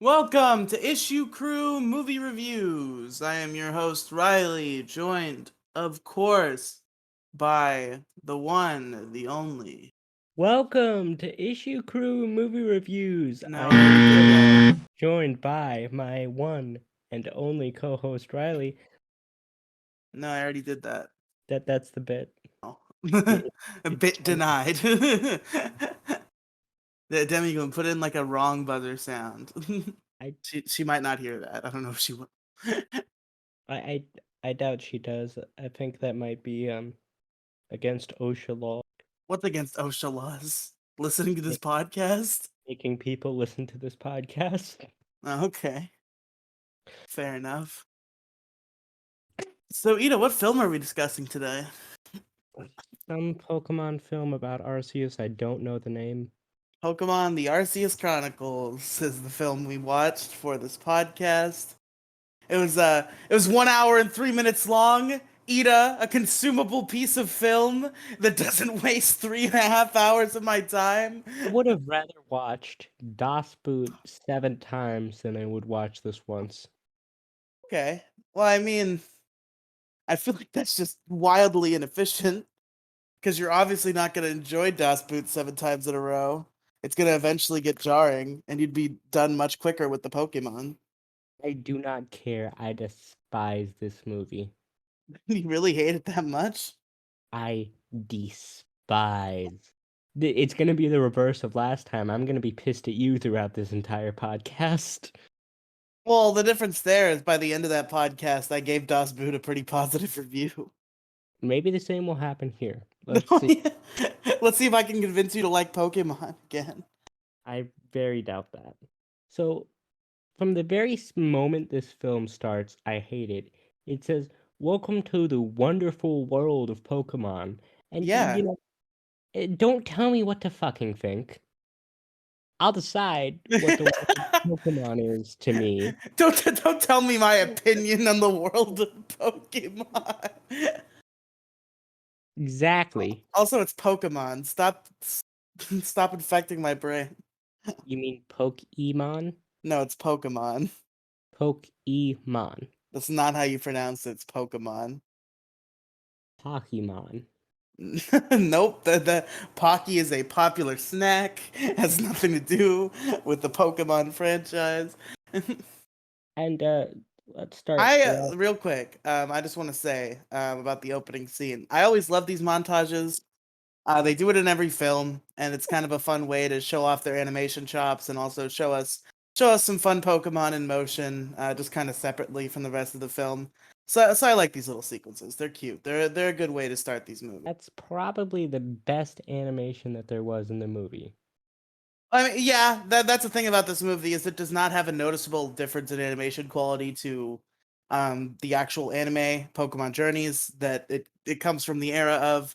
Welcome to Issue Crew Movie Reviews. I am your host, Riley, joined, of course, by the one, the only. Welcome to Issue Crew Movie Reviews. No, I I already did that. am joined by my one and only co-host Riley. No, I already did that. That's the bit. Oh. It, A it's bit denied. Demi, you can put in like a wrong buzzer sound. I She might not hear that. I don't know if she will. I I I doubt she does. I think that might be against OSHA law, What's against OSHA laws? Listening to ma- this podcast? making people listen to this podcast. Okay, fair enough. So, Ida, what film are we discussing today? Some Pokemon film about Arceus. I don't know the name. Pokemon The Arceus Chronicles is the film we watched for this podcast. It was 1 hour and 3 minutes long. Ida, a consumable piece of film that doesn't waste 3.5 hours of my time. I would have rather watched Das Boot 7 times than I would watch this once. Okay. Well, I mean, I feel like that's just wildly inefficient because you're obviously not going to enjoy Das Boot 7 times in a row. It's going to eventually get jarring, and you'd be done much quicker with the Pokemon. I do not care. I despise this movie. You really hate it that much? I despise. It's gonna be the reverse of last time. I'm gonna be pissed at you throughout this entire podcast. Well, the difference there is by the end of that podcast, I gave Das Boot a pretty positive review. Maybe the same will happen here. No, Let's see. yeah. Let's see if I can convince you to like Pokemon again. I very doubt that. So, from the very moment this film starts, I hate it. It says, "Welcome to the wonderful world of Pokemon," and Yeah. don't tell me what to fucking think. I'll decide what the world of Pokemon is to me. Don't tell me my opinion on the world of Pokemon. Exactly. Also, it's Pokemon. Stop infecting my brain. You mean Pokemon? No, it's Pokemon. Pokemon. That's not how you pronounce it. It's Pokemon. Pokemon. Nope, the Pocky is a popular snack. Has nothing to do with the Pokemon franchise. And let's start. I real quick, I just want to say about the opening scene. I always love these montages. They do it in every film, and it's kind of a fun way to show off their animation chops and also show us some fun Pokemon in motion, just kind of separately from the rest of the film. So I like these little sequences. They're cute. They're a good way to start these movies. That's probably the best animation that there was in the movie. I mean, yeah, that's the thing about this movie is it does not have a noticeable difference in animation quality to the actual anime Pokemon Journeys that it comes from the era of,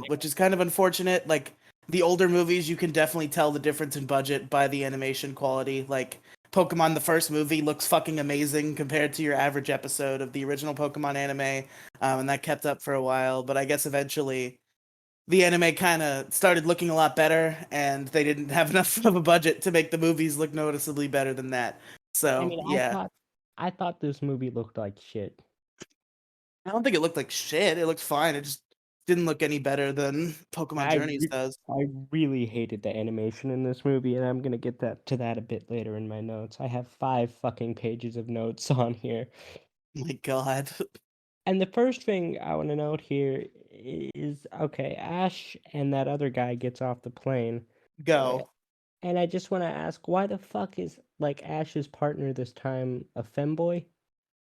which is kind of unfortunate. Like the older movies, you can definitely tell the difference in budget by the animation quality. Like Pokemon, the first movie looks fucking amazing compared to your average episode of the original Pokemon anime, and that kept up for a while. But I guess eventually the anime kind of started looking a lot better, and they didn't have enough of a budget to make the movies look noticeably better than that. I So mean, yeah, I thought this movie looked like shit. I don't think it looked like shit. It looked fine. It just didn't look any better than Pokemon Journeys does. I really hated the animation in this movie, and I'm gonna get to that a bit later in my notes. I have 5 fucking pages of notes on here. My God, And the first thing I want to note here is okay, Ash and that other guy gets off the plane. go. And I just want to ask, why the fuck is like Ash's partner this time a femboy?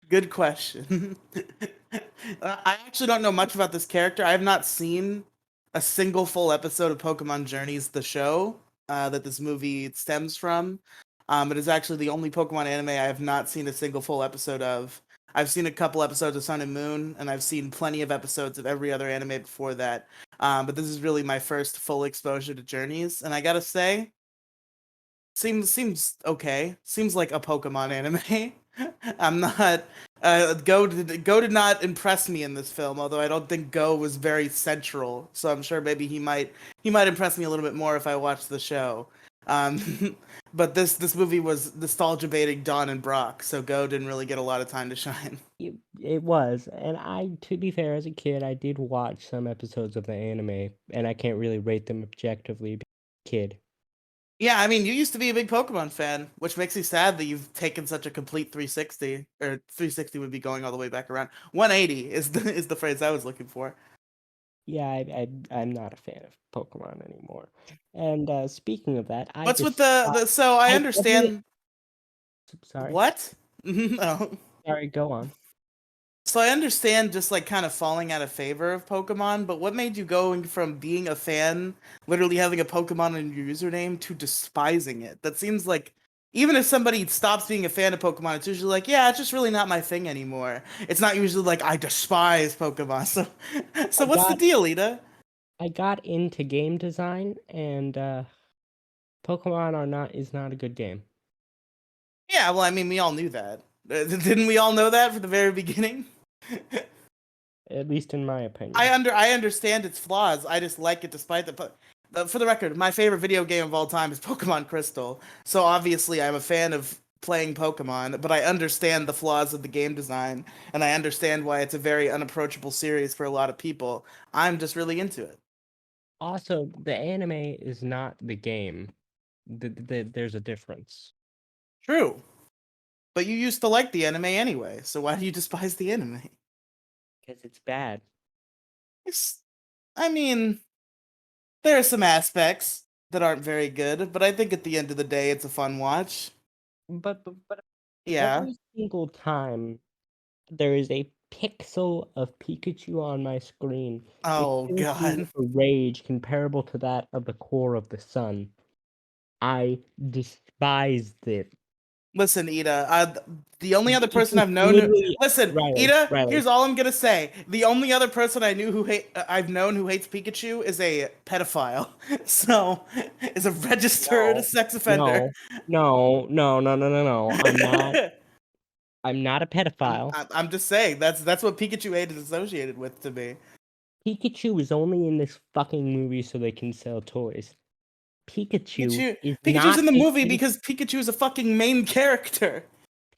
Good question. I actually don't know much about this character. I have not seen a single full episode of Pokemon Journeys, the show that this movie stems from. It is actually the only Pokemon anime I have not seen a single full episode of. I've seen a couple episodes of Sun and Moon, and I've seen plenty of episodes of every other anime before that. But this is really my first full exposure to Journeys, and I gotta say, seems okay. Seems like a Pokemon anime. I'm not. Go did not impress me in this film, although I don't think Go was very central. So I'm sure maybe he might impress me a little bit more if I watched the show. But this movie was nostalgia baiting Dawn and Brock, so Go didn't really get a lot of time to shine. It was, and to be fair, as a kid, I did watch some episodes of the anime, and I can't really rate them objectively. Kid. Yeah, I mean, you used to be a big Pokemon fan, which makes me sad that you've taken such a complete 360. Or 360 would be going all the way back around. 180 is the phrase I was looking for. Yeah, I'm not a fan of Pokemon anymore. And speaking of that, What's with the so I I every understand sorry, what? No. sorry, go on. So I understand just like kind of falling out of favor of Pokemon, but what made you going from being a fan, literally having a Pokemon in your username, to despising it? That seems like even if somebody stops being a fan of Pokemon, it's usually like, yeah, it's just really not my thing anymore. It's not usually like I despise Pokemon. So I what's the got deal, Ida? I got into game design, and Pokemon is not a good game, Yeah, well, I mean, we all knew that. Didn't we all know that from the very beginning? at least in my opinion. I understand its flaws. I just like it despite for the record, my favorite video game of all time is Pokemon Crystal. So obviously I'm a fan of playing Pokemon, but I understand the flaws of the game design and I understand why it's a very unapproachable series for a lot of people. I'm just really into it. Also, the anime is not the game. There's a difference. True. But you used to like the anime anyway, so why do you despise the anime? Because it's bad. It's, I mean, there are some aspects that aren't very good, but I think at the end of the day it's a fun watch. But Yeah. every single time there is a pixel of Pikachu on my screen, it Oh fills me god. with a rage comparable to that of the core of the sun. I despised it. Listen, Ida. The only other It person was I've known. literally Listen, Riley, Ida. Riley. Here's all I'm gonna say. The only other person I knew I've known who hates Pikachu is a pedophile. So, is a registered No, sex offender. no, no. I'm not a pedophile. I'm just saying that's what Pikachu hate is associated with to me. Pikachu is only in this fucking movie so they can sell toys. Pikachu is Pikachu's not in the a movie ca- because Pikachu is a fucking main character.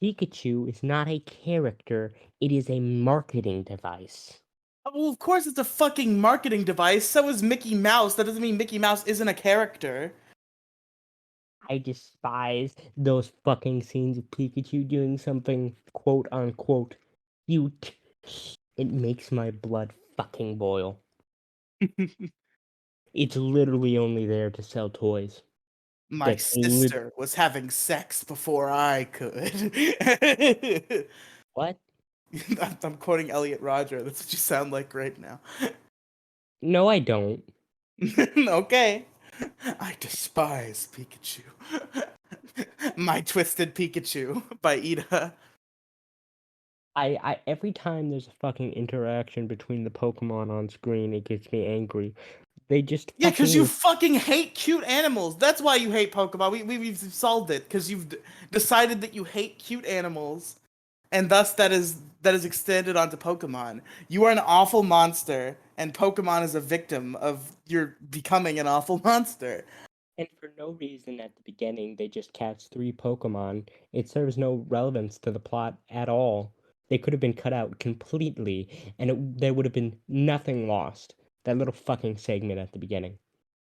Pikachu is not a character. It is a marketing device. Well, of course it's a fucking marketing device. So is Mickey Mouse. That doesn't mean Mickey Mouse isn't a character. I despise those fucking scenes of Pikachu doing something quote unquote cute. It makes my blood fucking boil. It's literally only there to sell toys. My That's lit sister was having sex before I could. what? I'm quoting Elliot Rodger. That's what you sound like right now. No, I don't. Okay. I despise Pikachu. My Twisted Pikachu by Ida. I every time there's a fucking interaction between the Pokemon on screen, it gets me angry. They just Yeah, because fucking you fucking hate cute animals. That's why you hate Pokemon. We've solved it because you've decided that you hate cute animals, and thus that is extended onto Pokemon. You are an awful monster, and Pokemon is a victim of your becoming an awful monster. and for no reason at the beginning they just cast 3 Pokemon. It serves no relevance to the plot at all. They could have been cut out completely, and there would have been nothing lost. That little fucking segment at the beginning.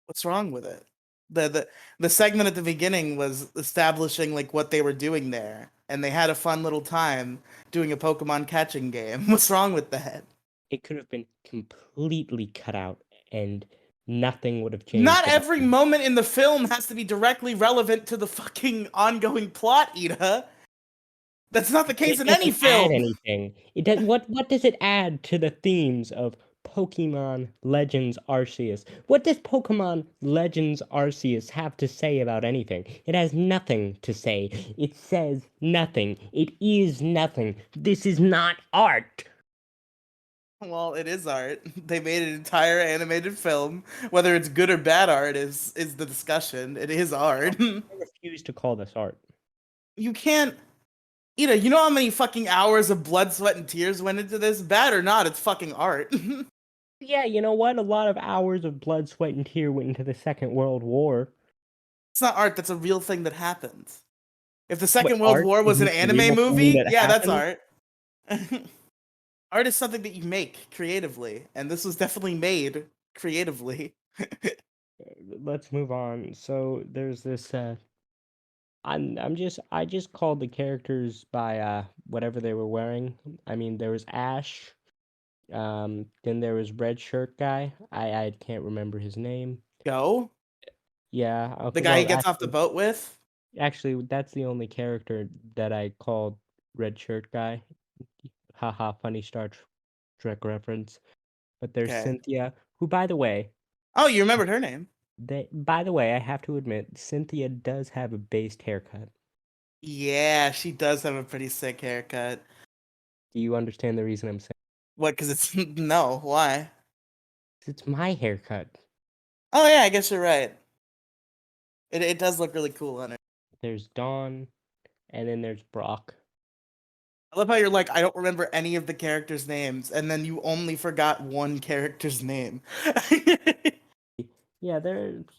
What's wrong with it? The segment at the beginning was establishing like what they were doing there, and they had a fun little time doing a Pokemon catching game. What's wrong with that? It could have been completely cut out, and nothing would have changed Not about every it. moment in the film has to be directly relevant to the fucking ongoing plot, Ida. That's not the case It in any doesn't add film. anything. It does what does it add to the themes of Pokemon Legends Arceus? What does Pokemon Legends Arceus have to say about anything? It has nothing to say. It says nothing. It is nothing. This is not art. Well, it is art. They made an entire animated film. Whether it's good or bad art is the discussion. It is art. I refuse to call this art. You can't Ida, you know how many fucking hours of blood, sweat, and tears went into this? Bad or not, it's fucking art. Yeah, you know what? A lot of hours of blood, sweat, and tear went into the Second World War. It's not art. That's a real thing that happened. If the What, Second World art War was an isn't a anime real thing movie, that yeah, that's happened? art. Art is something that you make creatively, and this was definitely made creatively. Let's move on. So there's this I just called the characters by whatever they were wearing. I mean, there was Ash, then there was red shirt guy. I can't remember his name. Go, Yeah, the okay. guy he Well, gets off the boat with. actually that's the only character that I called red shirt guy. Haha, funny Trek reference. But there's Okay. Cynthia, who by the way, Oh, you remembered her name? I have to admit, Cynthia does have a based haircut. Yeah, she does have a pretty sick haircut. Do you understand the reason I'm saying? What? Because it's no. Why? It's my haircut. Oh yeah, I guess you're right. It does look really cool on her. There's Dawn, and then there's Brock. I love how you're like, I don't remember any of the characters' names, and then you only forgot one character's name. Yeah,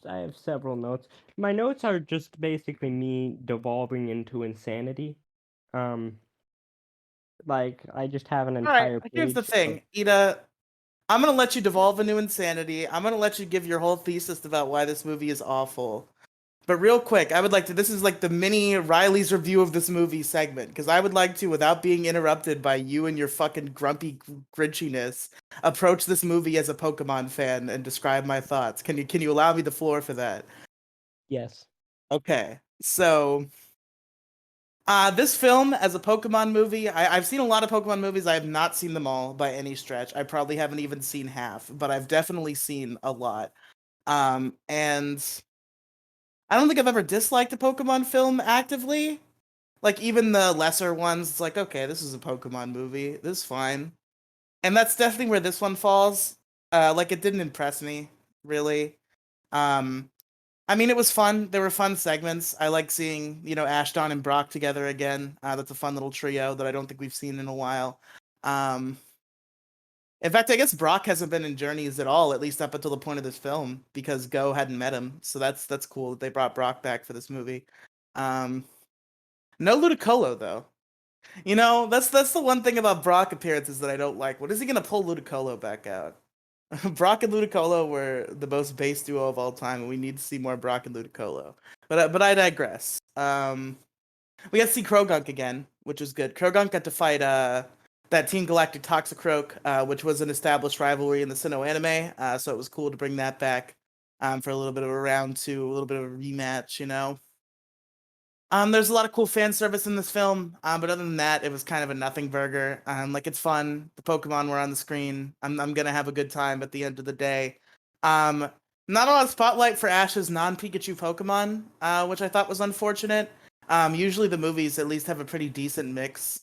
I have several notes. My notes are just basically me devolving into insanity. Um, like I just have an All right, entire here's the page of thing, Ida. I'm gonna let you devolve into insanity. I'm gonna let you give your whole thesis about why this movie is awful. But real quick, I would like to. This is like the mini Riley's review of this movie segment, because I would like to, without being interrupted by you and your fucking grumpy grinchiness, approach this movie as a Pokemon fan and describe my thoughts. Can you allow me the floor for that? yes. Okay, so this film as a Pokemon movie, I've seen a lot of Pokemon movies. I have not seen them all by any stretch. I probably haven't even seen half, but I've definitely seen a lot. And I don't think I've ever disliked a Pokemon film actively. Like even the lesser ones, it's like, okay, this is a Pokemon movie. This is fine. And that's definitely where this one falls. Like it didn't impress me, really. Um, I mean, it was fun. There were fun segments. I like seeing, Ashton and Brock together again. That's a fun little trio that I don't think we've seen in a while. Um, in fact, I guess Brock hasn't been in Journeys at all, at least up until the point of this film, because Go hadn't met him. So that's cool that they brought Brock back for this movie. Um, no Ludicolo though. That's the one thing about Brock appearances that I don't like. What is he gonna pull Ludicolo back out? Brock and Ludicolo were the most base duo of all time, and we need to see more Brock and Ludicolo. But I digress. We got to see Krogunk again, which was good. Krogunk got to fight that Team Galactic Toxicroak, which was an established rivalry in the Sinnoh anime. So it was cool to bring that back for a little bit of a round two, a little bit of a rematch. There's a lot of cool fan service in this film, but other than that, it was kind of a nothing burger. Like it's fun. The Pokemon were on the screen. I'm gonna have a good time at the end of the day. Um, Not a lot of spotlight for Ash's non-Pikachu Pokemon, which I thought was unfortunate. Usually the movies at least have a pretty decent mix.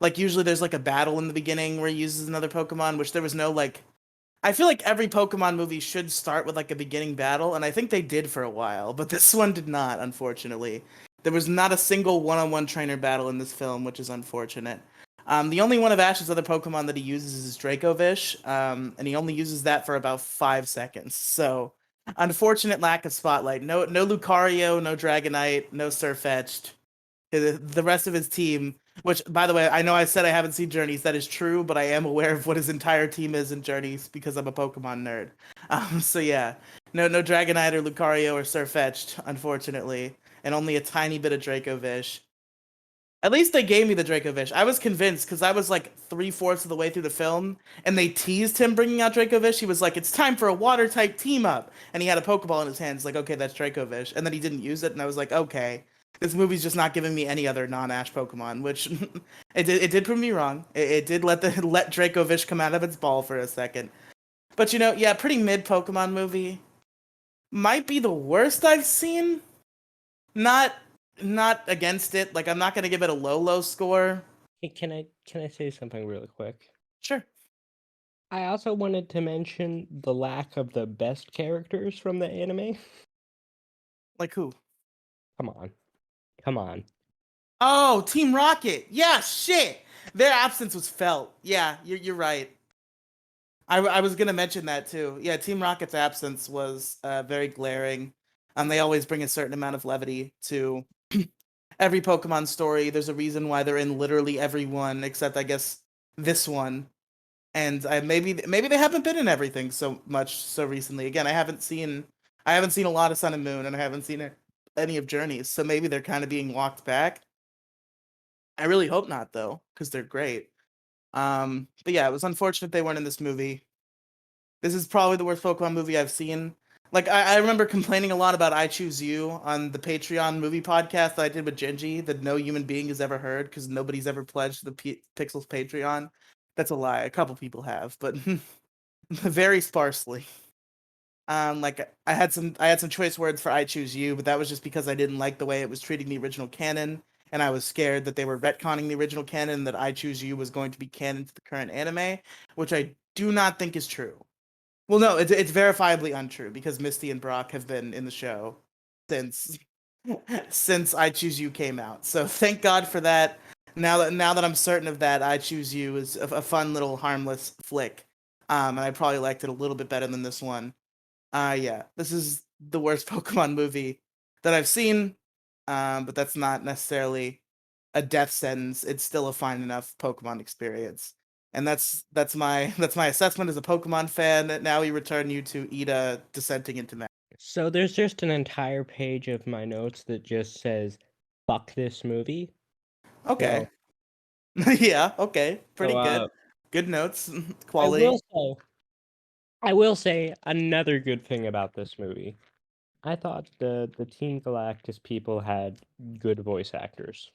Like usually there's like a battle in the beginning where he uses another Pokemon, which there was no like. I feel like every Pokemon movie should start with like a beginning battle, and I think they did for a while, but this one did not, unfortunately. There was not a single one-on-one trainer battle in this film, which is unfortunate. The only one of Ash's other Pokemon that he uses is Dracovish, and he only uses that for about 5 seconds. So, unfortunate lack of spotlight. No Lucario, no Dragonite, no Sirfetch'd. The rest of his team, which by the way, I know I said I haven't seen Journeys. That is true, but I am aware of what his entire team is in Journeys because I'm a Pokemon nerd. So yeah, no Dragonite or Lucario or Sirfetch'd, unfortunately, and only a tiny bit of Dracovish. At least they gave me the Dracovish. I was convinced because I was like 3/4 of the way through the film, and they teased him bringing out Dracovish. He was like, "It's time for a water type team up," and he had a Pokeball in his hands. Like, okay, that's Dracovish, and then he didn't use it, and I was like, okay, this movie's just not giving me any other non-Ash Pokemon, which it did prove me wrong. It did let Dracovish come out of its ball for a second, but yeah, pretty mid Pokemon movie. Might be the worst I've seen. Not not against it. Like I'm not gonna give it a low score. Hey, can I say something really quick? Sure. I also wanted to mention the lack of the best characters from the anime. Like who? Come on. Come on. Oh, Team Rocket. Yeah, shit. Their absence was felt. Yeah, you're right. I was gonna mention that too. Yeah, Team Rocket's absence was very glaring. They always bring a certain amount of levity to every Pokemon story. There's a reason why they're in literally every one, except I guess this one. And maybe they haven't been in everything so much so recently. Again, I haven't seen a lot of Sun and Moon, and I haven't seen any of Journeys, so maybe they're kind of being walked back. I really hope not though, because they're great. But yeah, it was unfortunate they weren't in this movie. This is probably the worst Pokemon movie I've seen. Like I remember complaining a lot about I Choose You on the Patreon movie podcast that I did with Genji that no human being has ever heard because nobody's ever pledged the Pixels Patreon. That's a lie. A couple people have, but very sparsely. Like I had some choice words for I Choose You, but that was just because I didn't like the way it was treating the original canon, and I was scared that they were retconning the original canon, that I Choose You was going to be canon to the current anime, which I do not think is true. Well, no, it's verifiably untrue because Misty and Brock have been in the show since since I Choose You came out. So thank God for that. Now that I'm certain of that, I Choose You is a fun little harmless flick. And I probably liked it a little bit better than this one. Yeah, this is the worst Pokemon movie that I've seen. But that's not necessarily a death sentence. It's still a fine enough Pokemon experience. And that's my that's my assessment as a Pokemon fan. Now we return you to Ida dissenting into Matt. So there's just an entire page of my notes that just says "fuck this movie." Okay. So Yeah, okay. so Pretty good. Good notes. I Quality. will say I will say another good thing about this movie. I thought the Team Galactus people had good voice actors.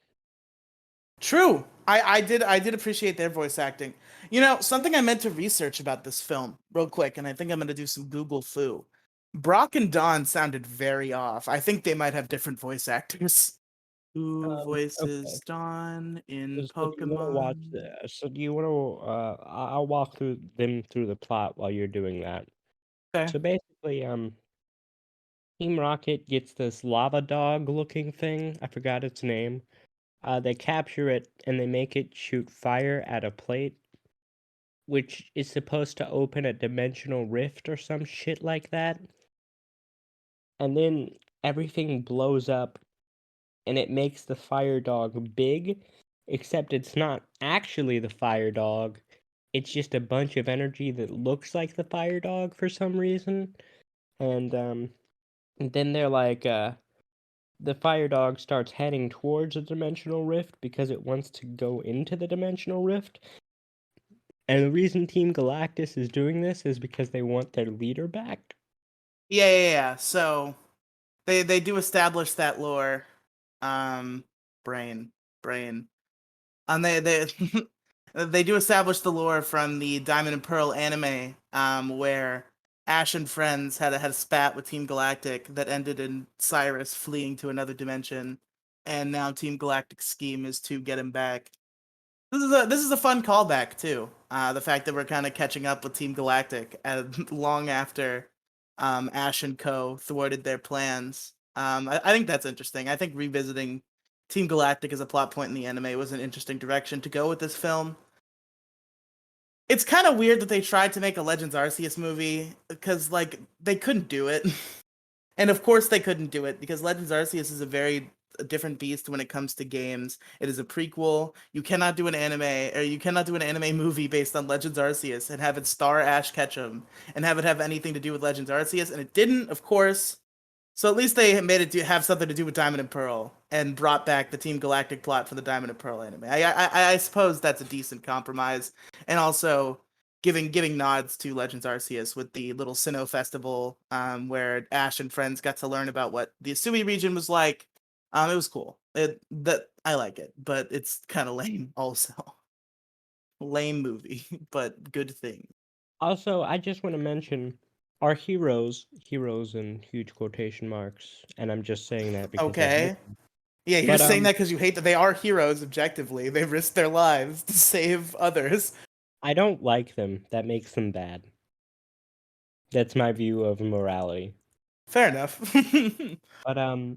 True. I did appreciate their voice acting. You know, something I meant to research about this film real quick, and I think I'm gonna do some Google foo. Brock and Dawn sounded very off. I think they might have different voice actors. Who Okay. voices Dawn in So do you want to watch Pokemon? So do you want to? I'll walk through them through the plot while you're doing that. Okay. So basically, Team Rocket gets this lava dog looking thing. I forgot its name. They capture it and they make it shoot fire at a plate, which is supposed to open a dimensional rift or some shit like that. And then everything blows up and it makes the fire dog big, except it's not actually the fire dog. It's just a bunch of energy that looks like the fire dog for some reason. And then they're like, the fire dog starts heading towards a dimensional rift because it wants to go into the dimensional rift. And the reason Team Galactus is doing this is because they want their leader back. Yeah. So they do establish that lore. Um, brain, brain. And they they do establish the lore from the Diamond and Pearl anime, where Ash and friends had a spat with Team Galactic that ended in Cyrus fleeing to another dimension, and now Team Galactic's scheme is to get him back. This is a fun callback too. The fact that we're kind of catching up with Team Galactic long after Ash and Co. thwarted their plans. I think that's interesting. I think revisiting Team Galactic as a plot point in the anime was an interesting direction to go with this film. It's kind of weird that they tried to make a Legends Arceus movie because like they couldn't do it. And of course they couldn't do it because Legends Arceus is a different beast when it comes to games. It is a prequel. You cannot do an anime or you cannot do an anime movie based on Legends Arceus and have it star Ash Ketchum and have it have anything to do with Legends Arceus. And it didn't, of course. So at least they made it have something to do with Diamond and Pearl and brought back the Team Galactic plot for the Diamond and Pearl anime. I suppose that's a decent compromise, and also giving nods to Legends Arceus with the little Sinnoh festival, where Ash and friends got to learn about what the Asui region was like. It was cool. That I like it, but it's kind of lame. Also, lame movie, but good thing. Also, I just want to mention our heroes in huge quotation marks, and I'm just saying that because I hate Okay. them. Yeah, you're But saying that because you hate that they are heroes objectively. They risk their lives to save others. I don't like them. That makes them bad. That's my view of morality. Fair enough. But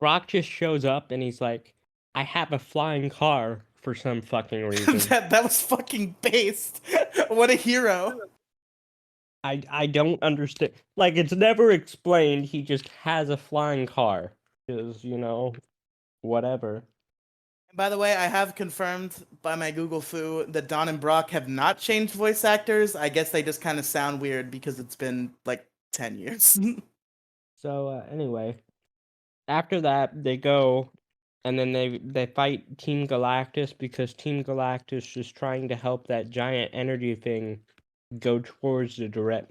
Brock just shows up and he's like, "I have a flying car for some fucking reason." That was fucking based. What a hero. I don't understand. Like, it's never explained. He just has a flying car. Because, whatever. And by the way, I have confirmed by my Google Foo that Don and Brock have not changed voice actors. I guess they just kind of sound weird because it's been like 10 years. So, anyway, after that, they go and then they fight Team Galactus because Team Galactus is trying to help that giant energy thing go towards the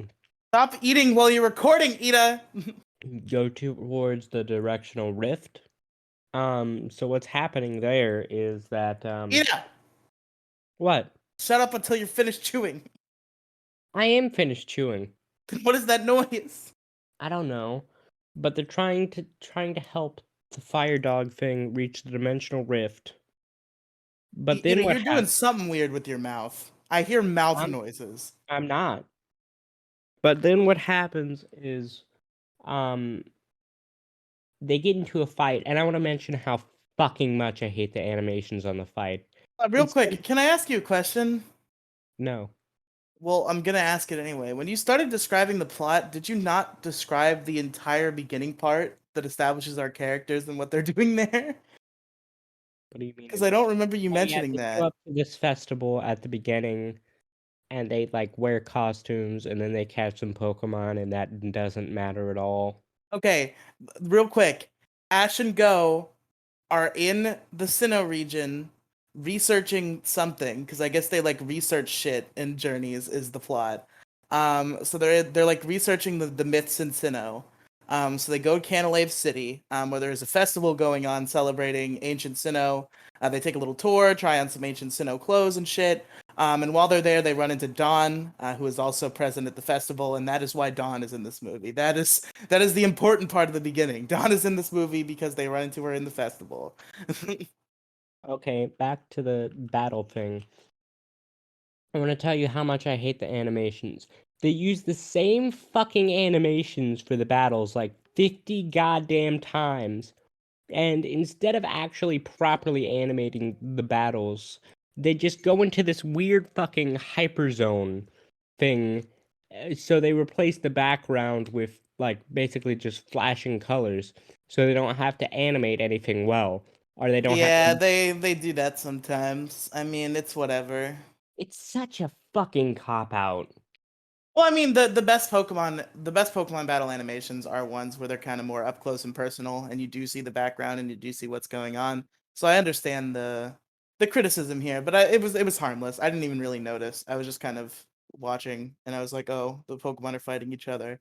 Stop eating while you're recording, Ida. directional rift. So what's happening there is that Ida, what? shut up until you're finished chewing. I am finished chewing. What is that noise? I don't know, but they're trying to help the fire dog thing reach the dimensional rift. But then what You're doing happens? something weird with your mouth. I hear mouth I'm noises. I'm not. But then what happens is um they get into a fight, and I want to mention how fucking much I hate the animations on the fight. Real Instead, quick, can I ask you a question? no. Well, I'm gonna ask it anyway. When you started describing the plot, did you not describe the entire beginning part that establishes our characters and what they're doing there? What do you mean? Because I don't remember you Oh yeah, mentioning they show that. up to this festival at the beginning, and they like wear costumes, and then they catch some Pokemon, and that doesn't matter at all. Okay, real quick. Ash and Go are in the Sinnoh region researching something because I guess they like research shit in Journeys is the plot. So they're like researching the myths in Sinnoh. So they go to Canalave City, where there's a festival going on celebrating ancient Sinnoh. They take a little tour, try on some ancient Sinnoh clothes and shit. And while they're there, they run into Dawn, who is also present at the festival, and that is why Dawn is in this movie. That is the important part of the beginning. Dawn is in this movie because they run into her in the festival. Okay, back to the battle thing. I want to tell you how much I hate the animations. They use the same fucking animations for the battles like 50 goddamn times. And instead of actually properly animating the battles, they just go into this weird fucking hyperzone thing. So they replace the background with like basically just flashing colors so they don't have to animate anything well. Or they don't have Yeah, to. they do that sometimes. I mean, it's whatever. It's such a fucking cop out. Well, I mean, the best Pokemon battle animations are ones where they're kind of more up close and personal, and you do see the background and you do see what's going on. So I understand the criticism here, but it was harmless. I didn't even really notice. I was just kind of watching, and I was like, oh, the Pokemon are fighting each other.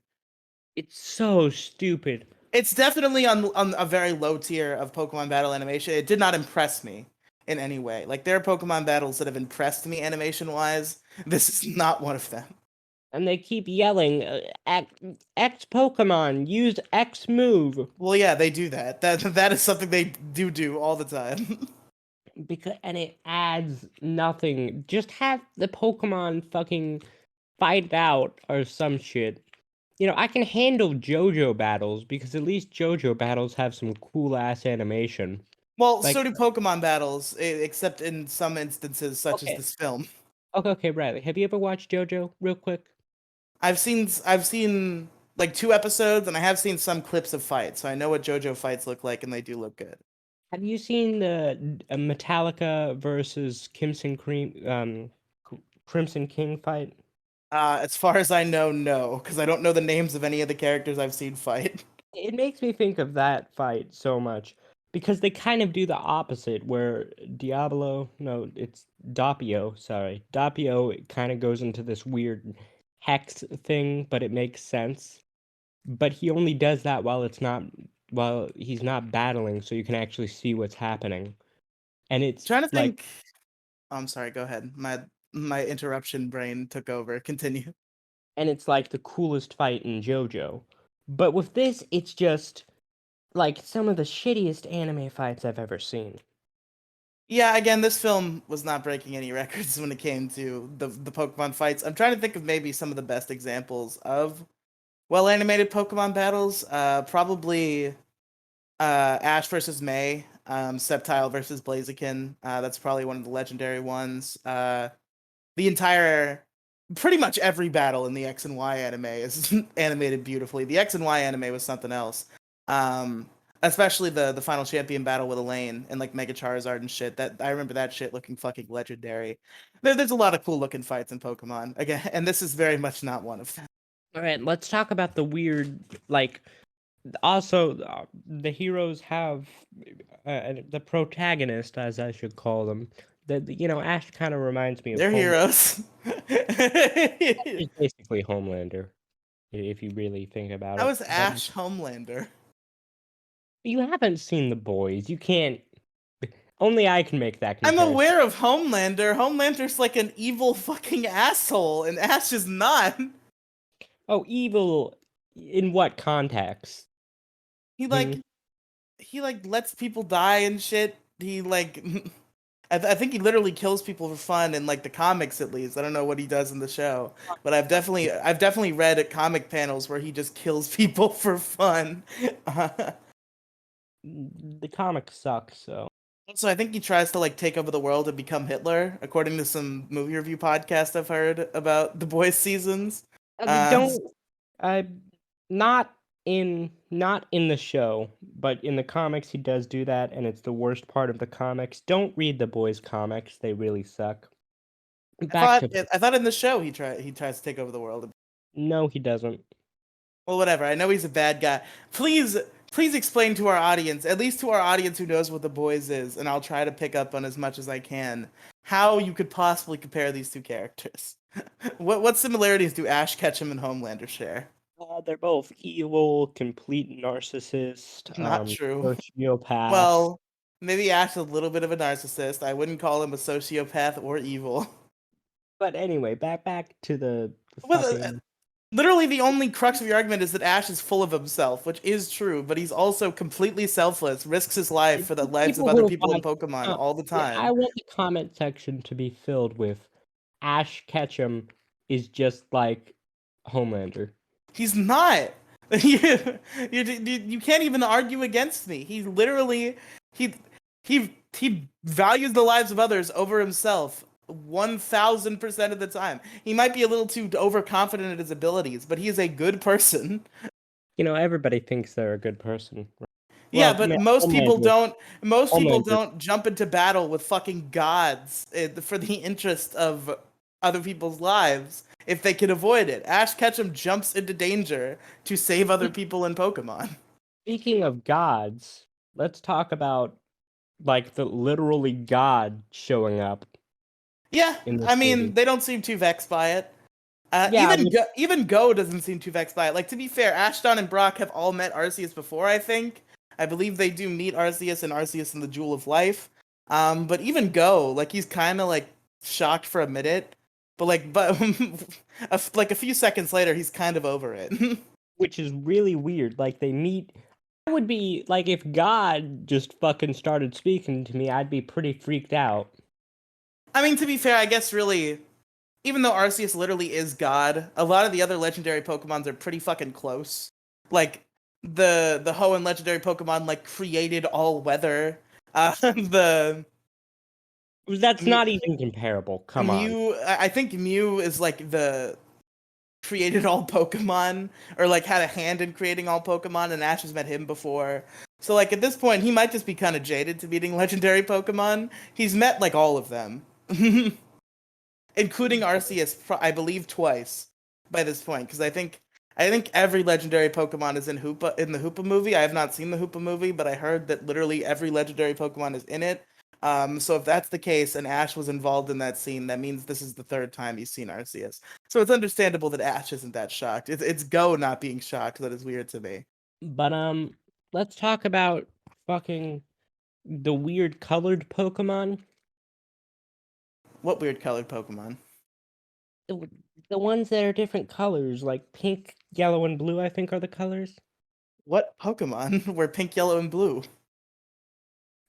It's so stupid. It's definitely on a very low tier of Pokemon battle animation. It did not impress me in any way. Like there are Pokemon battles that have impressed me animation wise. This is not one of them. And they keep yelling, X Pokemon, use X move. Well, yeah, they do that. That is something they do all the time. And it adds nothing. Just have the Pokemon fucking fight it out or some shit. I can handle JoJo battles because at least JoJo battles have some cool ass animation. Well, Like, so do Pokemon battles, except in some instances, such as okay, this film. okay, Riley, have you ever watched JoJo real quick? I've seen like 2 episodes, and I have seen some clips of fights, so I know what JoJo fights look like, and they do look good. Have you seen the Metallica versus Crimson King fight? As far as I know, no, because I don't know the names of any of the characters I've seen fight. It makes me think of that fight so much because they kind of do the opposite where no, it's Doppio, sorry. Doppio kind of goes into this weird hex thing, but it makes sense. But he only does that while he's not battling, so you can actually see what's happening. And it's Trying to like think. Oh, I'm sorry. Go ahead. My interruption brain took over. Continue. the coolest fight in JoJo. But with this, it's just like some of the shittiest anime fights I've ever seen. Yeah, again, this film was not breaking any records when it came to the Pokemon fights. I'm trying to think of maybe some of the best examples of well animated Pokemon battles. Probably Ash versus May, Sceptile versus Blaziken. That's probably one of the legendary ones. The entire pretty much every battle in the X and Y anime is animated beautifully. The X and Y anime was something else. Um, Especially the final champion battle with Elaine and like Mega Charizard and shit. That I remember that shit looking fucking legendary. There's a lot of cool looking fights in Pokemon again, and this is very much not one of them. All right, let's talk about the weird, like, also the heroes have the protagonist, as I should call them. Ash kind of reminds me of They're heroes. He's basically Homelander, if you really think about How it. is But Ash Homelander? you haven't seen The Boys. You can't. Only I can make that I'm comparison. aware of Homelander. Homelander's like an evil fucking asshole, and Ash is not. Oh, evil in what context? He Hmm? like he like lets people die and shit. He like I think he literally kills people for fun in like the comics at least. I don't know what he does in the show, but I've definitely read at comic panels where he just kills people for fun. The comic sucks, so. So I think he tries to like take over the world and become Hitler, according to some movie review podcast I've heard about the Boys seasons. Don't. Uh, not in the show, but in the comics he does do that, and it's the worst part of the comics. Don't read the Boys comics; they really suck. I Back thought to I thought in the show he tries to take over the world. no, he doesn't. Well, whatever. I know he's a bad guy. Please explain to our audience, at least to our audience who knows what the Boys is, and I'll try to pick up on as much as I can, how you could possibly compare these two characters. What similarities do Ash Ketchum and Homelander share? They're both evil, complete narcissist, Not true. sociopaths. Well, maybe Ash is a little bit of a narcissist. I wouldn't call him a sociopath or evil. But anyway, back to the Well, fucking. literally, the only crux of your argument is that Ash is full of himself, which is true, but he's also completely selfless, risks his life for the lives of People other who people in watch. Pokemon all the Yeah, I time. want the comment section to be filled with Ash Ketchum is just like Homelander. He's not. You can't even argue against me. He literally he he values the lives of others over himself 1000% of the time. He might be a little too overconfident in his abilities, but he is a good person. Everybody thinks they're a good person. Yeah, Well, but man, most people Homelander, don't. Most people Homelander. don't jump into battle with fucking gods for the interest of other people's lives if they can avoid it. Ash Ketchum jumps into danger to save other people in Pokemon. Speaking of gods, let's talk about like the literally God showing up Yeah, in this I mean movie. they don't seem too vexed by it. Yeah, Even Go doesn't seem too vexed by it. Like to be fair, Ashton and Brock have all met Arceus before. I believe they do meet Arceus and Arceus in the Jewel of Life. But even Go, like he's kind of like shocked for a minute, but like a few seconds later, he's kind of over it. which is really weird. Like they meet. I would be like if God just fucking started speaking to me, I'd be pretty freaked out. I mean, to be fair, I guess really, even though Arceus literally is God, a lot of the other legendary Pokemons are pretty fucking close. Like the Hoenn legendary Pokemon like created all weather. The That's Mew, not even comparable. Come on. I think Mew is like the created all Pokemon, or like had a hand in creating all Pokemon, and Ash has met him before. So like at this point, he might just be kind of jaded to meeting legendary Pokemon. He's met like all of them, including Arceus, I believe twice by this point, because I think every legendary Pokemon is in the Hoopa movie. I have not seen the Hoopa movie, but I heard that literally every legendary Pokemon is in it. So if that's the case and Ash was involved in that scene, that means this is the third time he's seen Arceus. So it's understandable that Ash isn't that shocked. It's Go not being shocked that is weird to me. But let's talk about fucking the weird colored Pokemon. What weird colored Pokemon? The, the ones that are different colors, like pink, yellow, and blue, I think are the colors. What Pokemon were pink, yellow, and blue?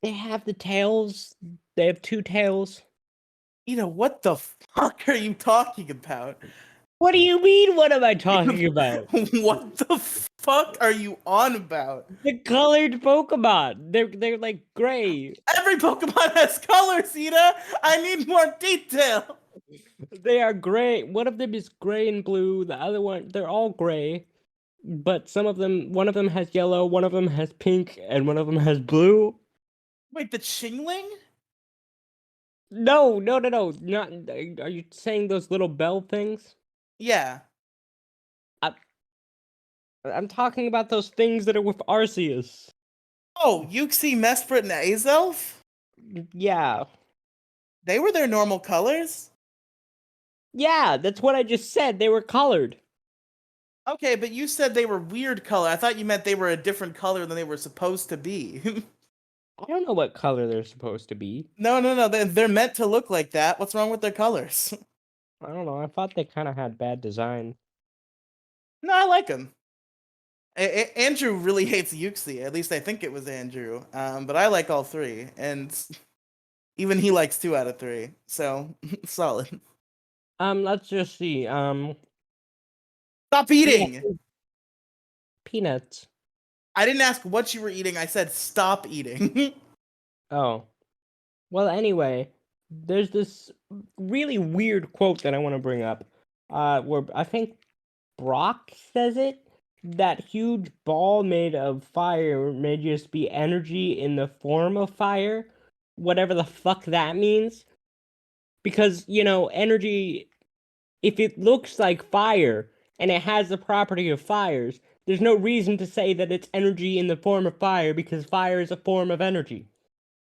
They have the tails. They have two tails. What the fuck are you talking about? What do you mean? What am I talking about? What the fuck are you on about? The colored Pokemon. They're like gray. Every Pokemon has colors, Ida. I need more detail. They are gray. One of them is gray and blue. The other one, they're all gray. But one of them has yellow, one of them has pink, and one of them has blue. Wait, the Chingling? No, no, no, no. Not. Are you saying those little bell things? Yeah. I, I'm talking about those things that are with Arceus. Oh, Yuxi, Mesprit, and Azelf? Yeah. They were their normal colors? Yeah, that's what I just said. They were colored. Okay, but you said they were weird color. I thought you meant they were a different color than they were supposed to be. I don't know what color they're supposed to be. No, no, no. They're meant to look like that. What's wrong with their colors? I don't know. I thought they kind of had bad design. No, I like them. Andrew really hates Yuxi. At least I think it was Andrew. But I like all three, and even he likes 2 out of 3. So solid. Let's just see. Stop Yeah, eating. peanuts. I didn't ask what you were eating. I said stop eating. Oh. Well, anyway, there's this really weird quote that I want to bring up. Where I think Brock says it. That huge ball made of fire may just be energy in the form of fire. Whatever the fuck that means. Because, energy, if it looks like fire and it has the property of fires, there's no reason to say that it's energy in the form of fire because fire is a form of energy.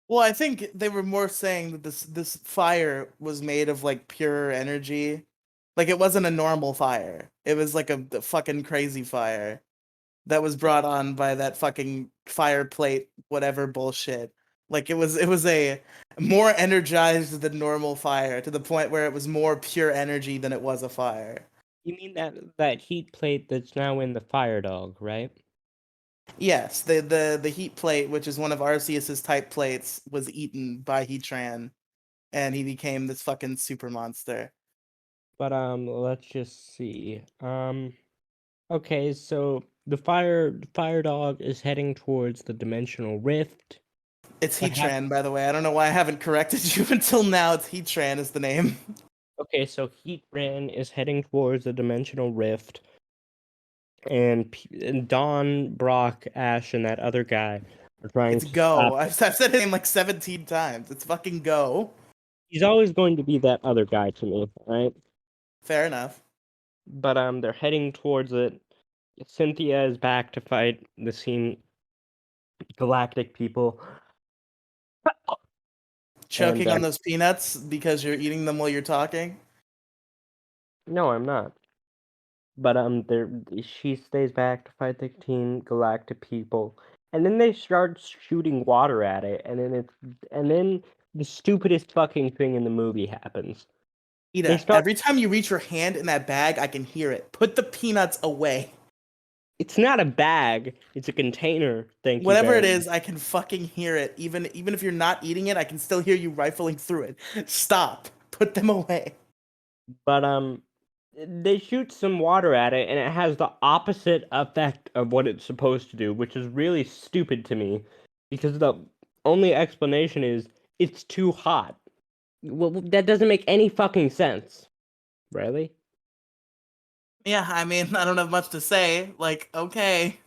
Well, I think they were more saying that this fire was made of like pure energy. Like it wasn't a normal fire. It was like a fucking crazy fire that was brought on by that fucking fire plate whatever bullshit. Like it was a more energized than normal fire to the point where it was more pure energy than it was a fire. You mean that heat plate that's now in the fire dog, right? Yes, the heat plate, which is one of Arceus's type plates, was eaten by Heatran, and he became this fucking super monster. But let's just see. Okay, so the fire dog is heading towards the dimensional rift. It's What happened? Heatran, by the way. I don't know why I haven't corrected you until now. It's Heatran is the name. Okay, so Heatran is heading towards the dimensional rift, and Dawn, Brock, Ash, and that other guy are trying It's to stop Go. it. I've said his name like 17 times. It's fucking Go. He's always going to be that other guy to me, right? Fair enough. But they're heading towards it. Cynthia is back to fight the Team Galactic people, and Choking on those peanuts because you're eating them while you're talking. no, I'm not. But she stays back to fight the Team Galactic people, and then they start shooting water at it, and then the stupidest fucking thing in the movie happens. They Ida, start. every time you reach your hand in that bag, I can hear it. Put the peanuts away. It's not a bag; it's a container. Thank you Whatever very it much. is, I can fucking hear it. Even if you're not eating it, I can still hear you rifling through it. Stop. Put them away. But they shoot some water at it, and it has the opposite effect of what it's supposed to do, which is really stupid to me, because the only explanation is it's too hot. Well, that doesn't make any fucking sense. Really? Yeah, I mean, I don't have much to say. Like, okay.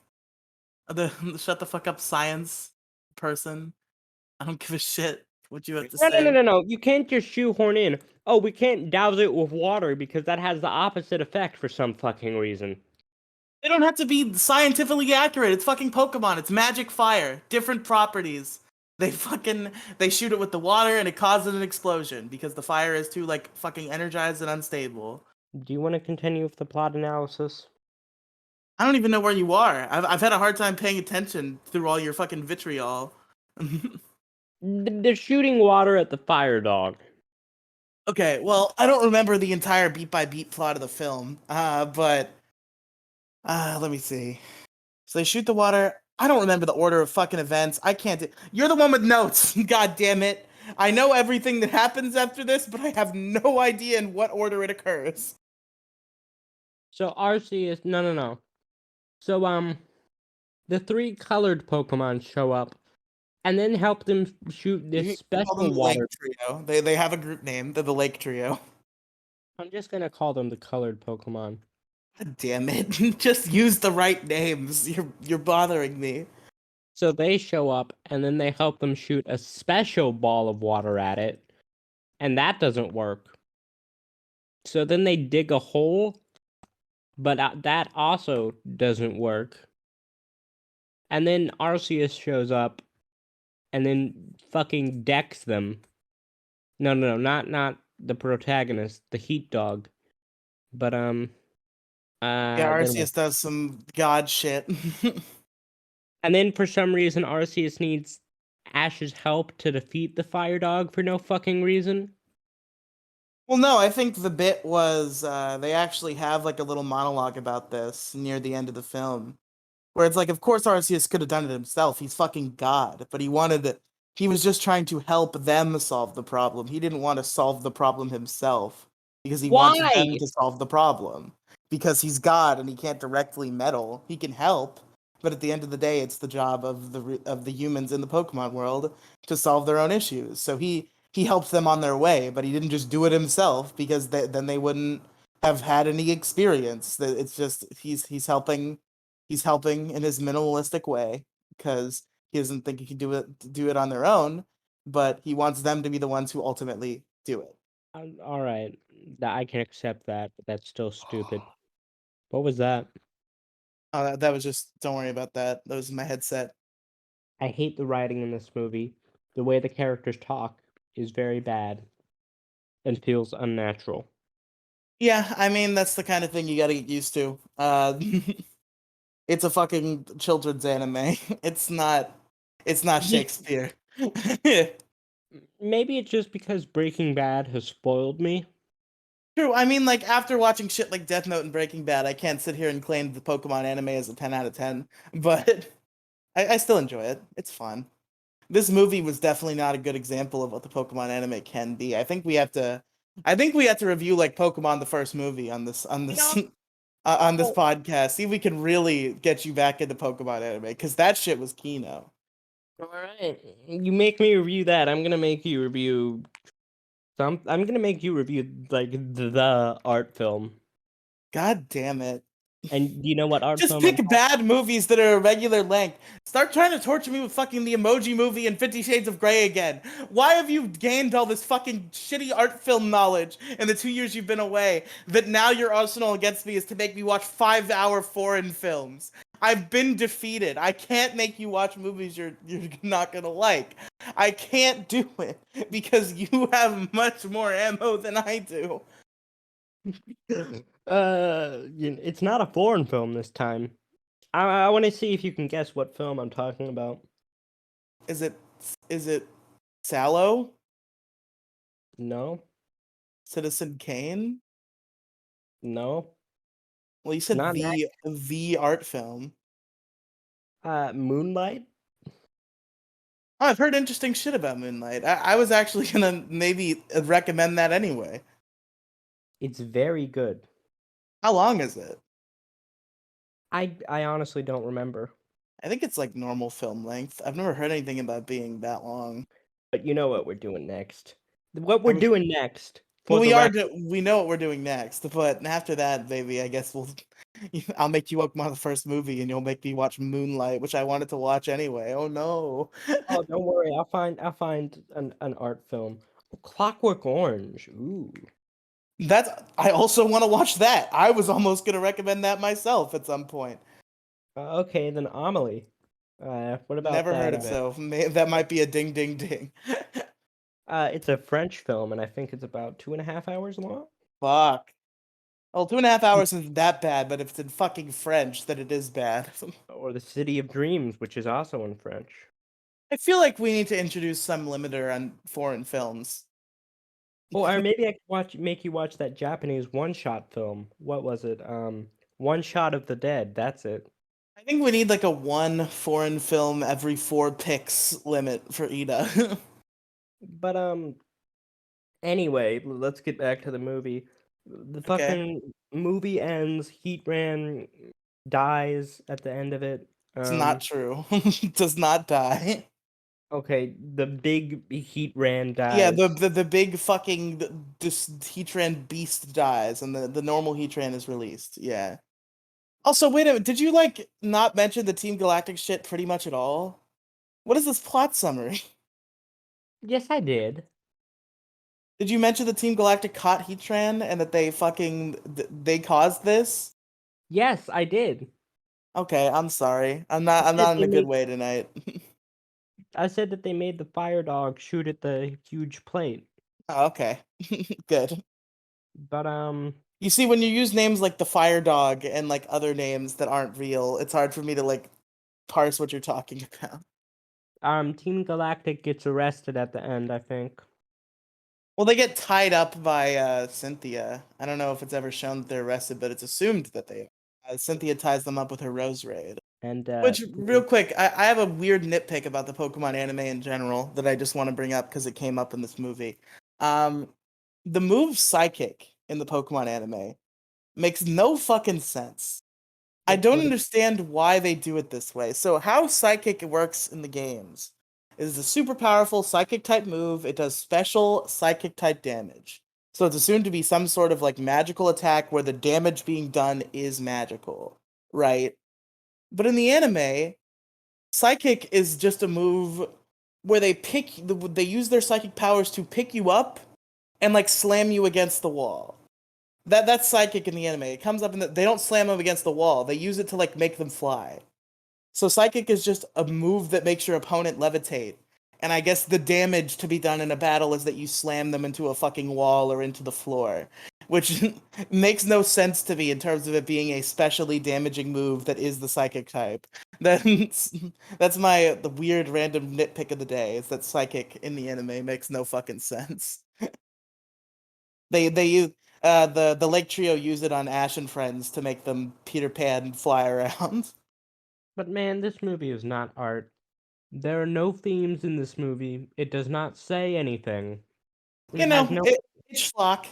The shut the fuck up science person. I don't give a shit what you have to No, no, no, say. no, no. You can't just shoehorn in. Oh, we can't douse it with water because that has the opposite effect for some fucking reason. They don't have to be scientifically accurate. It's fucking Pokemon. It's magic fire. Different properties. They shoot it with the water and it causes an explosion because the fire is too like fucking energized and unstable. Do you want to continue with the plot analysis? I don't even know where you are. I've had a hard time paying attention through all your fucking vitriol. They're shooting water at the fire dog. Okay, well, I don't remember the entire beat by beat plot of the film. But let me see. So they shoot the water. I don't remember the order of fucking events. I can't. You're the one with notes. God damn it. I know everything that happens after this, but I have no idea in what order it occurs. So Arceus, no, no, no. So the three colored Pokemon show up, and then help them shoot this You can call them special the Lake water. Trio. They have a group name. They're the Lake Trio. I'm just gonna call them the colored Pokemon. God damn it. Just use the right names. You're bothering me. So they show up, and then they help them shoot a special ball of water at it, and that doesn't work. So then they dig a hole, but that also doesn't work. And then Arceus shows up, and then fucking decks them. No, not the protagonist, the Heat Dog. But Yeah, then Arceus does some god shit. and then for some reason Arceus needs Ash's help to defeat the Fire Dog for no fucking reason. Well, no, I think the bit was they actually have like a little monologue about this near the end of the film, where it's like, of course Arceus could have done it himself. He's fucking God, but he wanted it. He was just trying to help them solve the problem. He didn't want to solve the problem himself because he wanted them Why? to solve the problem. Because he's God and he can't directly meddle. He can help, but at the end of the day, it's the job of the humans in the Pokemon world to solve their own issues. So he helped them on their way, but he didn't just do it himself because then they wouldn't have had any experience. It's just he's helping in his minimalistic way because he doesn't think he can do it on their own, but he wants them to be the ones who ultimately do it. All right, I can accept that, but that's still stupid. What was that? Oh, that was just, don't worry about that. That was my headset. I hate the writing in this movie. The way the characters talk is very bad and feels unnatural. Yeah, I mean that's the kind of thing you got to get used to. It's a fucking children's anime. It's not Shakespeare. Maybe it's just because Breaking Bad has spoiled me. True. I mean, like after watching shit like Death Note and Breaking Bad, I can't sit here and claim the Pokemon anime is a 10 out of 10, but I still enjoy it. It's fun. This movie was definitely not a good example of what the Pokemon anime can be. I think we have to review like Pokemon the first movie on this on You this know, on this oh, podcast. See if we can really get you back into Pokemon anime because that shit was Kino. all right. You make me review that. I'm gonna make you review some. I'm gonna make you review like the art film. God damn it. And do you know what art Just film I'm pick talking? bad movies that are a regular length. Start trying to torture me with fucking the Emoji Movie and 50 Shades of Grey again. Why have you gained all this fucking shitty art film knowledge in the 2 years you've been away that now your arsenal against me is to make me watch 5-hour foreign films? I've been defeated. I can't make you watch movies you're not gonna like. I can't do it because you have much more ammo than I do. It's not a foreign film this time. I want to see if you can guess what film I'm talking about. Is it is it Sallow? No, Citizen Kane? no, Well, you said not that. the art film. Moonlight. Oh, I've heard interesting shit about Moonlight. I was actually gonna maybe recommend that anyway. It's very good. How long is it? I honestly don't remember. I think it's like normal film length. I've never heard anything about being that long. But you know what we're doing next. What I we're mean, doing next, well, for the record. we know what we're doing next, but after that, baby, I guess I'll make you watch the first movie, and you'll make me watch Moonlight, which I wanted to watch anyway. Oh no, Oh, don't worry. I'll find an art film. Clockwork Orange. Ooh. that's I also want to watch that. I was almost gonna recommend that myself at some point. Okay, then Amelie. What about Never that? heard it, so that might be a ding ding ding. It's a French film, and I think it's about 2.5 hours long. Fuck. Well, 2.5 hours isn't that bad, but if it's in fucking French, then it is bad. Or The City of Dreams, which is also in French. I feel like we need to introduce some limiter on foreign films. Oh, or maybe I could make you watch that Japanese one-shot film. What was it? One Shot of the Dead. That's it. I think we need like a one foreign film every 4 picks limit for Ida. But anyway, let's get back to the movie. The Okay. fucking movie ends. Heatran dies at the end of it. It's not true. Does not die. Okay, the big Heatran Yeah, the dies. the, the big fucking this Heatran beast dies, and the normal Heatran is released. Yeah. Also, wait a minute. Did you like not mention the Team Galactic shit pretty much at all? What is this plot summary? Yes, I did. Did you mention the Team Galactic caught Heatran and that they fucking they caused this? Yes, I did. Okay, I'm sorry. I I'm said not in they a good made way tonight. I said that they made the fire dog shoot at the huge plate. Oh, okay. Good. But You see, when you use names like the Fire Dog and like other names that aren't real, it's hard for me to like parse what you're talking about. Team Galactic gets arrested at the end, I think. Well, they get tied up by Cynthia. I don't know if it's ever shown that they're arrested, but it's assumed that they are. Cynthia ties them up with her Rose Raid. And Which, real quick, I have a weird nitpick about the Pokemon anime in general that I just want to bring up because it came up in this movie. Um, the move Psychic in the Pokemon anime makes no fucking sense. I don't what understand why they do it this way. So, how Psychic works in the games is a super powerful Psychic type move. It does special Psychic type damage. So, it's assumed to be some sort of like magical attack where the damage being done is magical, right? But in the anime, Psychic is just a move where they use their psychic powers to pick you up and like slam you against the wall. That's Psychic in the anime. It comes up in they don't slam them against the wall. They use it to like make them fly. So Psychic is just a move that makes your opponent levitate. And I guess the damage to be done in a battle is that you slam them into a fucking wall or into the floor, which makes no sense to me in terms of it being a specially damaging move that is the Psychic type. That's that's my the weird random nitpick of the day is that Psychic in the anime makes no fucking sense. They use the Lake Trio use it on Ash and Friends to make them Peter Pan fly around. But man, this movie is not art. There are no themes in this movie. It does not say anything. It You has know, no it's schlock.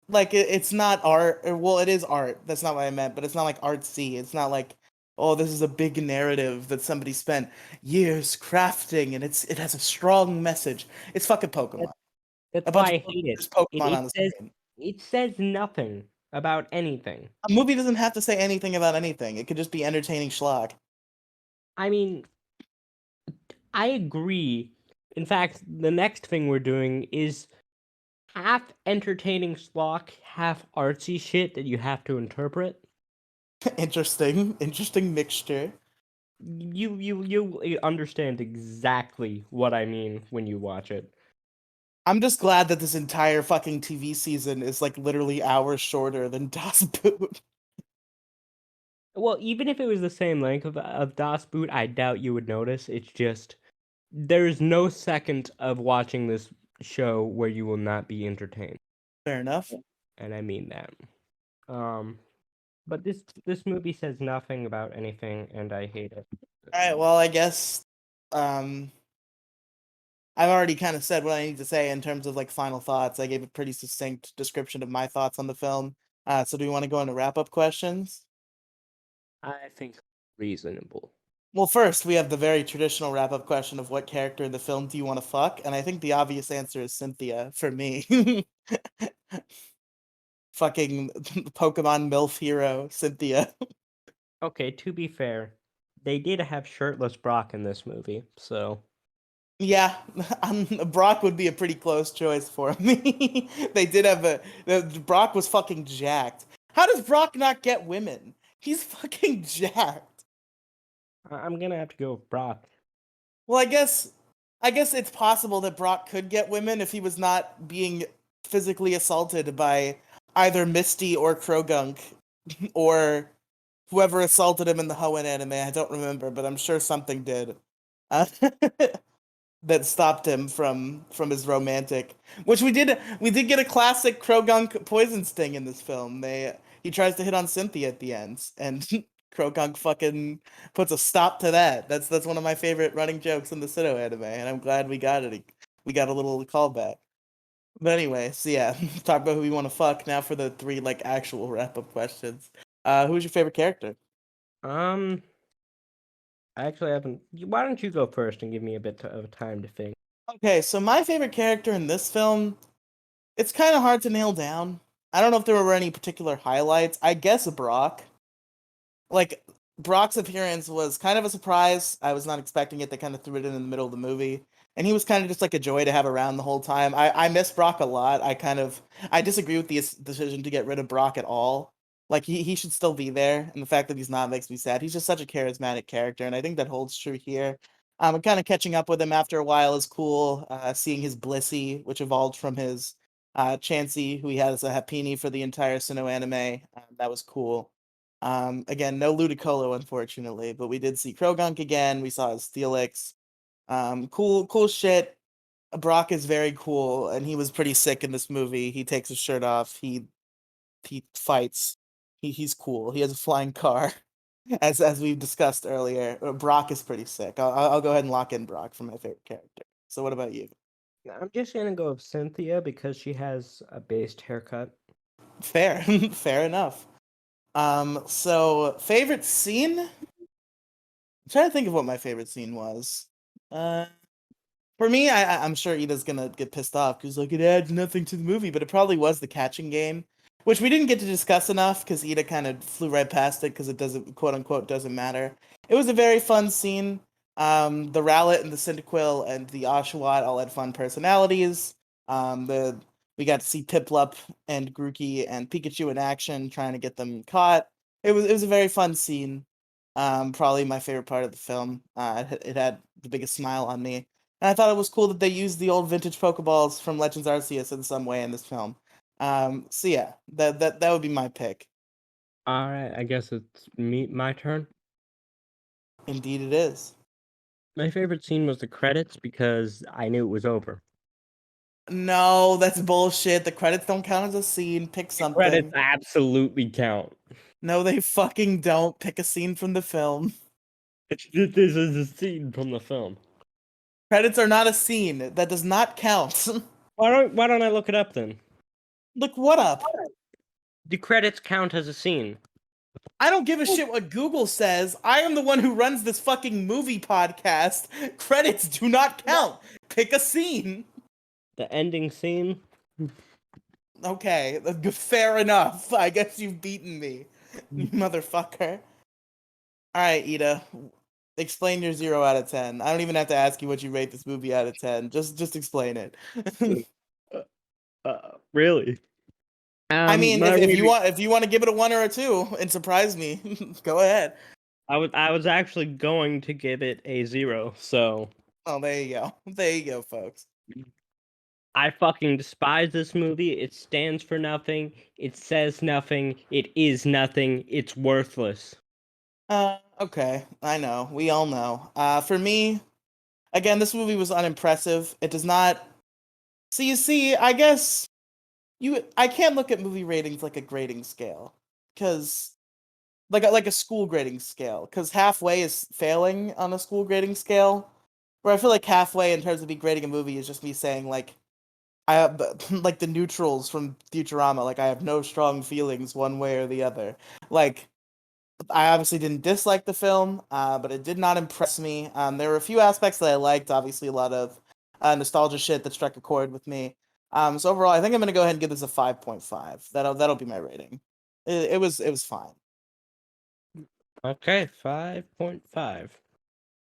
Like it's not art. Well, it is art. That's not what I meant. But it's not like artsy. It's not like oh, this is a big narrative that somebody spent years crafting, and it has a strong message. It's fucking that, Pokemon. that's A why bunch I of hate it. there's It Pokemon it on the says screen. it says nothing about anything. A movie doesn't have to say anything about anything. It could just be entertaining schlock. I mean, I agree. In fact, the next thing we're doing is half entertaining schlock, half artsy shit that you have to interpret. Interesting mixture. You understand exactly what I mean when you watch it. I'm just glad that this entire fucking TV season is like literally hours shorter than Das Boot. Well, even if it was the same length of Das Boot, I doubt you would notice. It's just there's no second of watching this show where you will not be entertained, Fair enough. and I mean that. Um, but this movie says nothing about anything, and I hate it. All right, well, I guess um I've already kind of said what I need to say in terms of like final thoughts. I gave a pretty succinct description of my thoughts on the film. So do we want to go into wrap-up questions? I think reasonable. Well, first, we have the very traditional wrap-up question of what character in the film do you want to fuck? And I think the obvious answer is Cynthia for me. Fucking Pokemon MILF hero, Cynthia. Okay, to be fair, they did have shirtless Brock in this movie, so Yeah, Brock would be a pretty close choice for me. They did have Brock was fucking jacked. How does Brock not get women? He's fucking jacked. I'm gonna have to go with Brock. Well, I guess it's possible that Brock could get women if he was not being physically assaulted by either Misty or Krogunk or whoever assaulted him in the Hoenn anime. I don't remember, but I'm sure something did. Uh, that stopped him from his romantic, which we did get a classic Krogunk poison sting in this film. He tries to hit on Cynthia at the end, and Krogunk fucking puts a stop to that. That's one of my favorite running jokes in the Sinnoh anime, and I'm glad we got it. We got a little callback. But anyway, so yeah, talk about who you want to fuck now for the three like actual wrap up questions. Who's your favorite character? Um, I actually haven't. Why don't you go first and give me a bit of time to think? Okay, so my favorite character in this film, it's kind of hard to nail down. I don't know if there were any particular highlights. I guess Brock. Like Brock's appearance was kind of a surprise. I was not expecting it. They kind of threw it in the middle of the movie, and he was kind of just like a joy to have around the whole time. I miss Brock a lot. I disagree with the decision to get rid of Brock at all. Like he should still be there, and the fact that he's not makes me sad. He's just such a charismatic character, and I think that holds true here. Kind of catching up with him after a while is cool. Seeing his Blissey, which evolved from his Chansey, who he had as a Happiny for the entire Sinnoh anime, that was cool. Again, no Ludicolo, unfortunately, but we did see Krogunk again. We saw his Steelix. Cool shit. Brock is very cool, and he was pretty sick in this movie. He takes his shirt off. He fights. He's cool. He has a flying car, as we discussed earlier. Brock is pretty sick. I'll go ahead and lock in Brock for my favorite character. So what about you? I'm just gonna go with Cynthia because she has a based haircut. Fair, fair enough. So favorite scene? I'm trying to think of what my favorite scene was. Uh, For me, I'm sure Ida's gonna get pissed off because like it adds nothing to the movie, but it probably was the catching game, which we didn't get to discuss enough because Ida kind of flew right past it because it doesn't quote unquote doesn't matter. It was a very fun scene. The Rowlet and the Cyndaquil and the Oshawott all had fun personalities. The We got to see Piplup and Grookey and Pikachu in action trying to get them caught. It was a very fun scene. Probably my favorite part of the film. It had the biggest smile on me. And I thought it was cool that they used the old vintage Pokeballs from Legends Arceus in some way in this film. So yeah, that would be my pick. All right, I guess it's my turn. Indeed, it is. My favorite scene was the credits because I knew it was over. No, that's bullshit. The credits don't count as a scene. Pick The credits something. absolutely count. No, they fucking don't. Pick a scene from the film. This is a scene from the film. Credits are not a scene. That does not count. Why don't I look it up then? Look what up? The credits count as a scene. I don't give a shit what Google says. I am the one who runs this fucking movie podcast. Credits do not count. Pick a scene. The ending scene. Okay, fair enough. I guess you've beaten me, you motherfucker. All right, Ida, explain your 0 out of 10. I don't even have to ask you what you rate this movie out of 10. Just explain it. Really? I mean, My rating, if you want to give it a 1 or a 2 and surprise me, go ahead. I was actually going to give it a 0. So Oh, there you go. There you go, folks. I fucking despise this movie. It stands for nothing. It says nothing. It is nothing. It's worthless. Okay, I know. We all know. For me, again, this movie was unimpressive. It does not. So you see, I guess I can't look at movie ratings like a grading scale, because like a school grading scale, because halfway is failing on a school grading scale. Where I feel like halfway in terms of me grading a movie is just me saying like I have like the neutrals from Futurama, like I have no strong feelings one way or the other. Like I obviously didn't dislike the film, but it did not impress me. There were a few aspects that I liked. Obviously, a lot of nostalgia shit that struck a chord with me. So overall, I think I'm gonna go ahead and give this a 5.5. That'll be my rating. It was fine. Okay, 5.5.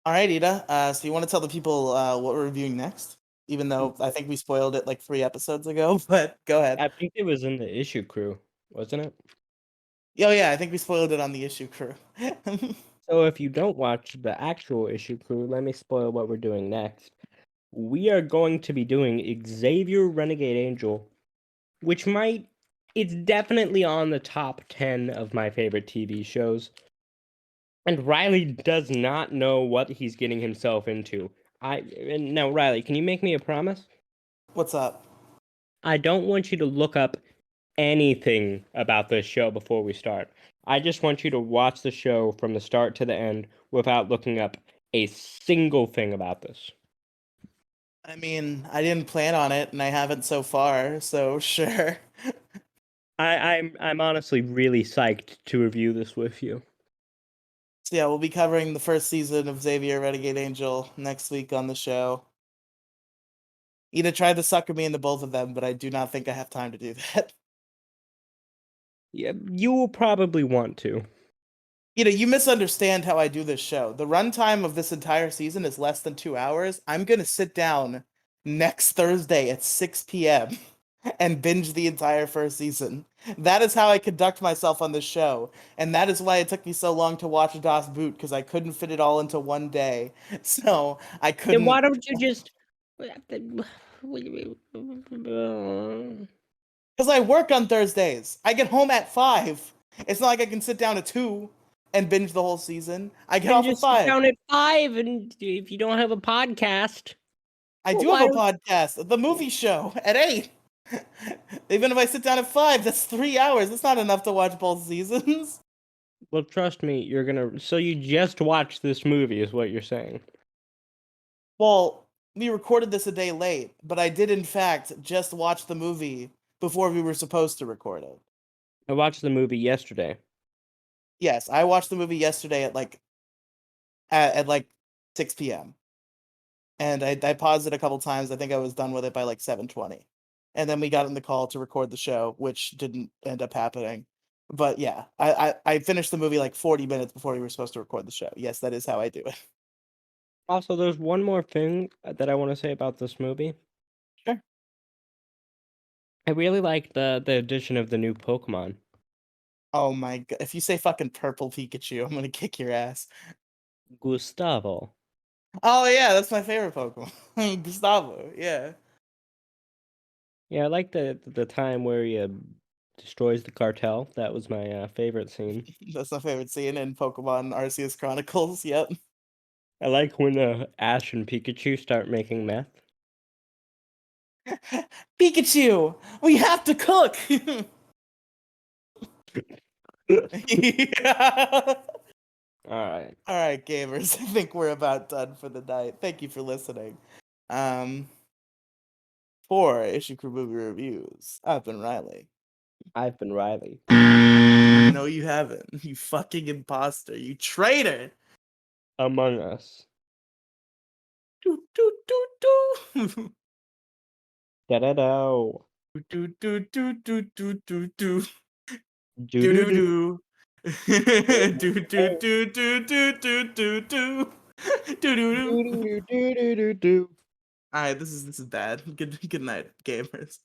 All right, Ida. So you want to tell the people what we're reviewing next? Even though I think we spoiled it like 3 episodes ago, but go ahead. I think it was in the issue crew, wasn't it? Oh yeah, I think we spoiled it on the issue crew. So if you don't watch the actual issue crew, let me spoil what we're doing next. We are going to be doing Xavier Renegade Angel, which it's definitely on the top 10 of my favorite TV shows. And Riley does not know what he's getting himself into. Now Riley, can you make me a promise? What's up? I don't want you to look up anything about this show before we start. I just want you to watch the show from the start to the end without looking up a single thing about this. I mean, I didn't plan on it, and I haven't so far, so sure. I'm honestly really psyched to review this with you. So yeah, we'll be covering the first season of Xavier Renegade Angel next week on the show. Ida tried to sucker me into both of them, but I do not think I have time to do that. Yeah, you will probably want to. You misunderstand how I do this show. The runtime of this entire season is less than 2 hours. I'm gonna sit down next Thursday at 6 p.m. and binge the entire first season. That is how I conduct myself on this show, and that is why it took me so long to watch Das Boot, because I couldn't fit it all into one day. So I Then why couldn't. don't you just? Because I work on Thursdays. I get home at 5. It's not like I can sit down at 2 and binge the whole season. I get And off at just sit 5. down at 5, and if you don't have a podcast, I well, do have why a don't? podcast, the movie show, at 8. Even if I sit down at 5, that's 3 hours. That's not enough to watch both seasons. Well, trust me, you're gonna. So you just watched this movie, is what you're saying? Well, we recorded this a day late, but I did in fact just watch the movie before we were supposed to record it. I watched the movie yesterday. Yes, I watched the movie yesterday at like 6 p.m. And I paused it a couple times. I think I was done with it by like 7:20. And then we got in the call to record the show, which didn't end up happening. But yeah, I finished the movie like 40 minutes before we were supposed to record the show. Yes, that is how I do it. Also, there's one more thing that I want to say about this movie. Sure. I really like the addition of the new Pokemon. Oh my god. If you say fucking purple Pikachu, I'm gonna kick your ass. Gustavo. Oh yeah, that's my favorite Pokemon. Gustavo, yeah. Yeah, I like the time where he destroys the cartel. That was my favorite scene. That's my favorite scene in Pokemon Arceus Chronicles. Yep. I like when Ash and Pikachu start making meth. Pikachu, we have to cook. Yeah. All right. All right, gamers. I think we're about done for the night. Thank you for listening. Um, for Issue Crew Movie Reviews, I've been Riley. I've been Riley. No, you haven't. You fucking imposter. You traitor. Among Us. Do do do do. Da da da. Do do do do do do do. Do Do do do do. do. Do do do do do do do do. Do do do. Do do do do do do. All right, this is bad. Good night, gamers.